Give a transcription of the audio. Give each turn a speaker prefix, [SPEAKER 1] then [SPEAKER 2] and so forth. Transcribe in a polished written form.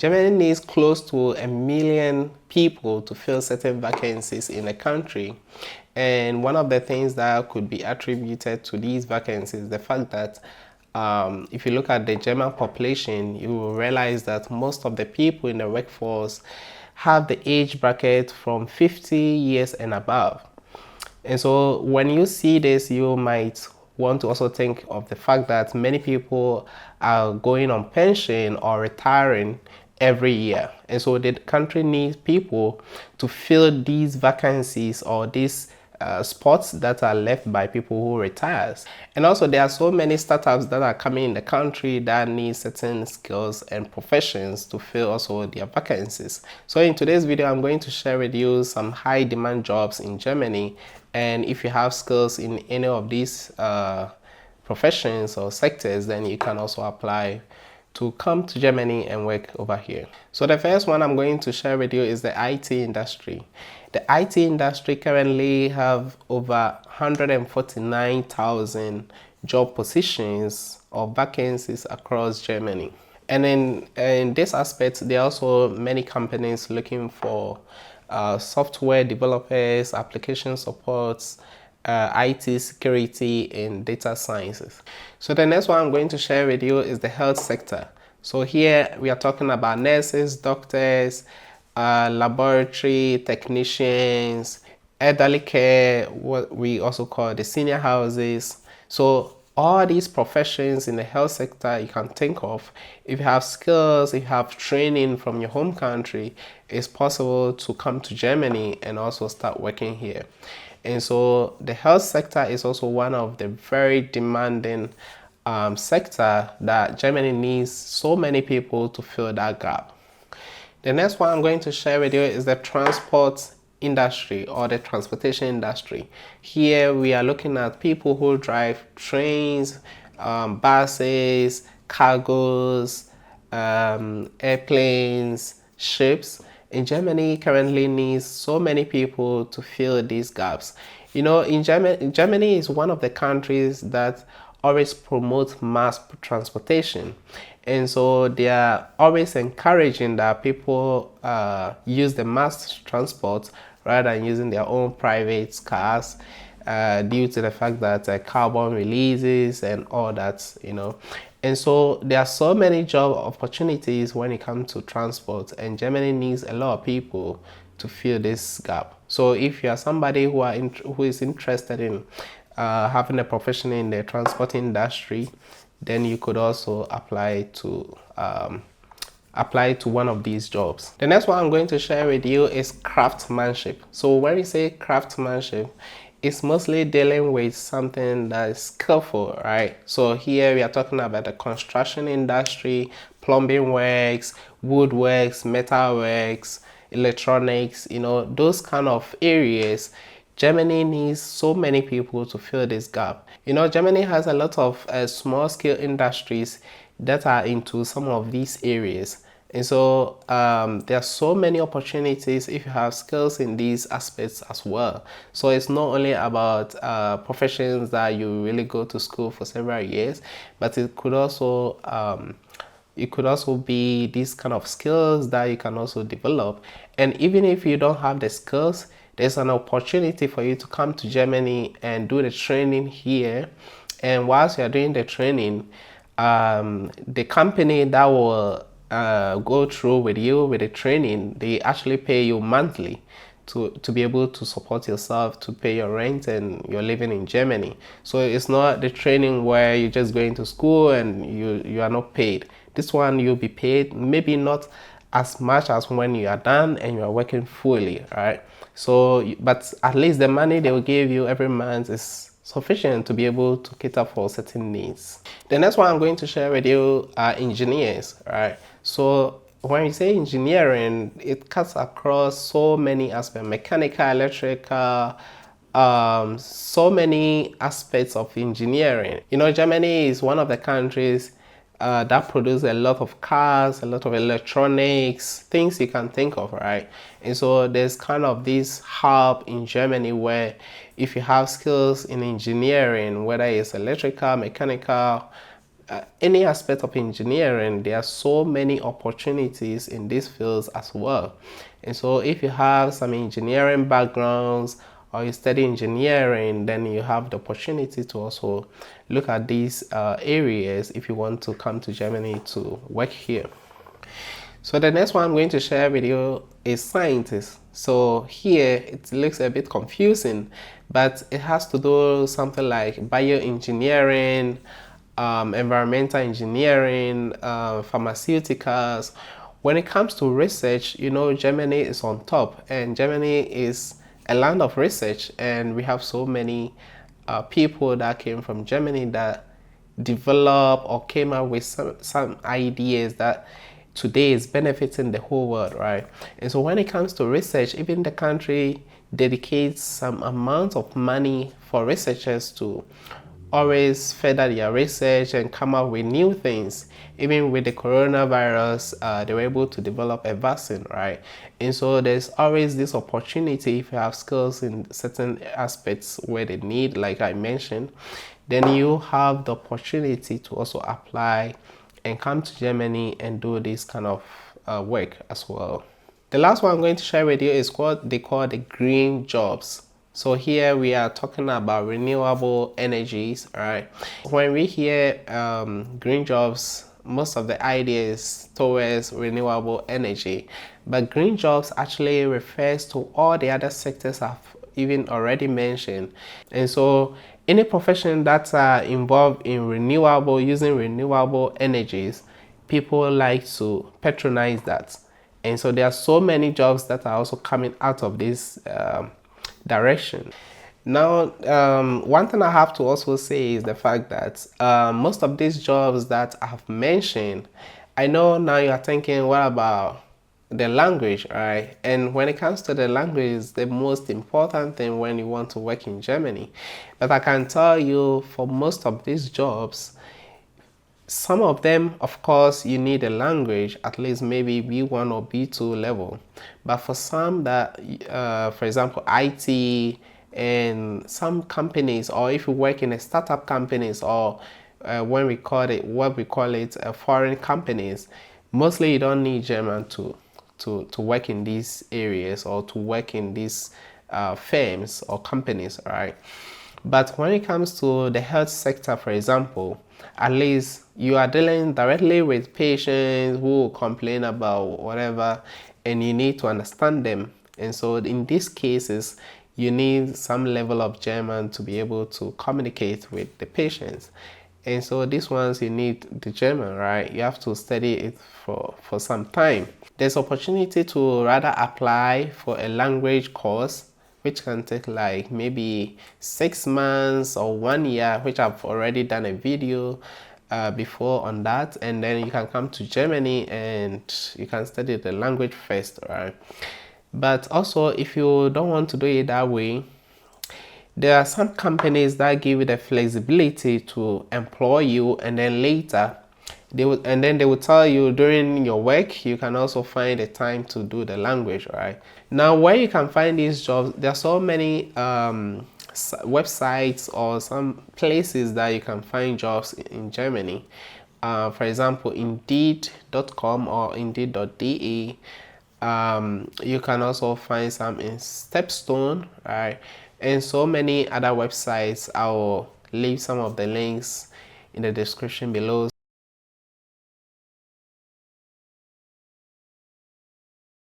[SPEAKER 1] Germany needs close to 1 million people to fill certain vacancies in the country. And one of the things that could be attributed to these vacancies is the fact that if you look at the German population, you will realize that most of the people in the workforce have the age bracket from 50 years and above. And so when you see this, you might want to also think of the fact that many people are going on pension or retiring every year. And so the country needs people to fill these vacancies or these spots that are left by people who retires. And also there are so many startups that are coming in the country that need certain skills and professions to fill also their vacancies. So in today's video, I'm going to share with you some high demand jobs in Germany. And if you have skills in any of these professions or sectors, then you can also apply to come to Germany and work over here. So the first one I'm going to share with you is the IT industry. The IT industry currently have over 149,000 job positions or vacancies across Germany. And in this aspect, there are also many companies looking for software developers, application supports, IT security, and data sciences. So the next one I'm going to share with you is the health sector. So here we are talking about nurses, doctors, laboratory technicians, elderly care, what we also call the senior houses. So all these professions in the health sector you can think of, if you have skills, if you have training from your home country, it's possible to come to Germany and also start working here. And so the health sector is also one of the very demanding sector that Germany needs so many people to fill that gap. The next one I'm going to share with you is the transport industry or the transportation industry. Here we are looking at people who drive trains, buses, cargos, airplanes, ships. And Germany currently needs so many people to fill these gaps. You know, Germany is one of the countries that always promote mass transportation. And so they are always encouraging that people use the mass transport rather than using their own private cars due to the fact that carbon releases and all that, you know. And so there are so many job opportunities when it comes to transport, and Germany needs a lot of people to fill this gap. So if you are somebody who is interested in having a profession in the transport industry, then you could also apply to one of these jobs. The next one I'm going to share with you is craftsmanship. So when we say craftsmanship, it's mostly dealing with something that is skillful, right? So here we are talking about the construction industry, plumbing works, woodworks, metalworks, electronics, you know, those kind of areas. Germany needs so many people to fill this gap. You know, Germany has a lot of small scale industries that are into some of these areas. And so there are so many opportunities if you have skills in these aspects as well. So it's not only about professions that you really go to school for several years, but it could also be these kind of skills that you can also develop. And even if you don't have the skills, there's an opportunity for you to come to Germany and do the training here. And whilst you're doing the training, the company that will go through with you with the training, they actually pay you monthly to be able to support yourself, to pay your rent, and you're living in Germany. So it's not the training where you're just going to school and you are not paid. This one you'll be paid, maybe not as much as when you are done and you are working fully, right? So, but at least the money they will give you every month is sufficient to be able to cater for certain needs. The next one I'm going to share with you are engineers, right? So when you say engineering, it cuts across so many aspects: mechanical, electrical, so many aspects of engineering. You know, Germany is one of the countries that produce a lot of cars, a lot of electronics, things you can think of, right? And so there's kind of this hub in Germany where if you have skills in engineering, whether it's electrical, mechanical, any aspect of engineering, there are so many opportunities in these fields as well. And so if you have some engineering backgrounds or you study engineering, then you have the opportunity to also look at these areas if you want to come to Germany to work here. So the next one I'm going to share with you is scientist. So here it looks a bit confusing, but it has to do something like bioengineering, environmental engineering, pharmaceuticals. When it comes to research, you know, Germany is on top, and Germany is a land of research, and we have so many people that came from Germany that developed or came up with some ideas that today is benefiting the whole world, right? And so when it comes to research, even the country dedicates some amount of money for researchers to always further their research and come up with new things. Even with the coronavirus, they were able to develop a vaccine, right? And so there's always this opportunity if you have skills in certain aspects where they need, like I mentioned, then you have the opportunity to also apply and come to Germany and do this kind of work as well. The last one I'm going to share with you is what they call the green jobs. So here we are talking about renewable energies, right? When we hear green jobs, most of the ideas towards renewable energy, but green jobs actually refers to all the other sectors I've even already mentioned. And so any profession that are involved in using renewable energies, people like to patronize that. And so there are so many jobs that are also coming out of this direction. Now, one thing I have to also say is the fact that most of these jobs that I've mentioned, I know now you are thinking, what about the language, right? And when it comes to the language, it's the most important thing when you want to work in Germany. But I can tell you, for most of these jobs, some of them, of course, you need a language, at least maybe B1 or B2 level. But for some that, for example, IT and some companies, or if you work in a startup companies, or when we call it, what we call it, foreign companies, mostly you don't need German to work in these areas or to work in these firms or companies, right? But when it comes to the health sector, for example, at least you are dealing directly with patients who complain about whatever, and you need to understand them. And so in these cases, you need some level of German to be able to communicate with the patients. And so these ones, you need the German, right? You have to study it for some time. There's opportunity to rather apply for a language course, which can take like maybe 6 months or 1 year, which I've already done a video before on that. And then you can come to Germany and you can study the language first, right? But also, if you don't want to do it that way, there are some companies that give you the flexibility to employ you, and then later they will tell you during your work you can also find a time to do the language, right? Now, where you can find these jobs, there are so many websites or some places that you can find jobs in Germany. For example, indeed.com or indeed.de. You can also find some in Stepstone, right? And so many other websites. I will leave some of the links in the description below